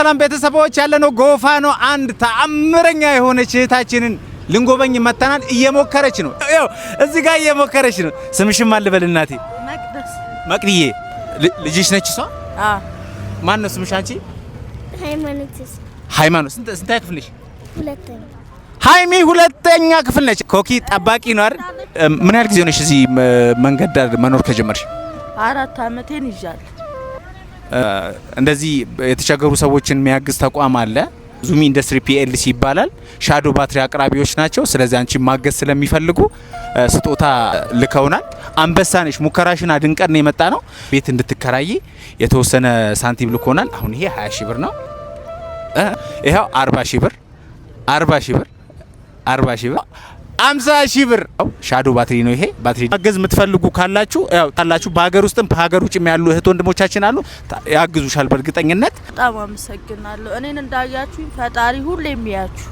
ሰላም ቤተሰቦች ያለነው ጎፋ ነው። አንድ ተአምረኛ የሆነች እህታችንን ልንጎበኝ መተናል። እየሞከረች ነው። ያው እዚህ ጋር እየሞከረች ነው። ስምሽም ማን ልበል እናቴ? መቅደስ። መቅዲዬ ልጅሽ ነች እሷ? አዎ። ማን ነው ስምሽ አንቺ? ሃይማኖት። ስንተኛ ክፍል ነሽ? ሁለተኛ። ሃይሚ ሁለተኛ ክፍል ነች። ኮኪ ጠባቂ ነው አይደል? ምን ያህል ጊዜ ሆነሽ እዚህ መንገድ ዳር መኖር ከጀመርሽ? 4 አመቴን ይዣለሁ። እንደዚህ የተቸገሩ ሰዎችን የሚያግዝ ተቋም አለ። ዙሚ ኢንዱስትሪ ፒኤልሲ ይባላል። ሻዶ ባትሪ አቅራቢዎች ናቸው። ስለዚህ አንቺ ማገዝ ስለሚፈልጉ ስጦታ ልከውናል። አንበሳ ነሽ። ሙከራሽን አድንቀን ነው የመጣ ነው። ቤት እንድትከራይ የተወሰነ ሳንቲም ልኮናል። አሁን ይሄ 20 ሺህ ብር ነው። ይሄው 40 ሺህ ብር 40 ሺህ ብር 40 ሺህ ብር 50 ሺህ ብር ሻዶ ባትሪ ነው። ይሄ ባትሪ ማገዝ የምትፈልጉ ካላችሁ ያው ታላችሁ በሀገር ውስጥም በሀገር ውጭም ያሉ እህት ወንድሞቻችን አሉ፣ ያግዙሻል በእርግጠኝነት። በጣም አመሰግናለሁ። እኔን እንዳያችሁኝ ፈጣሪ ሁሌም ያያችሁ።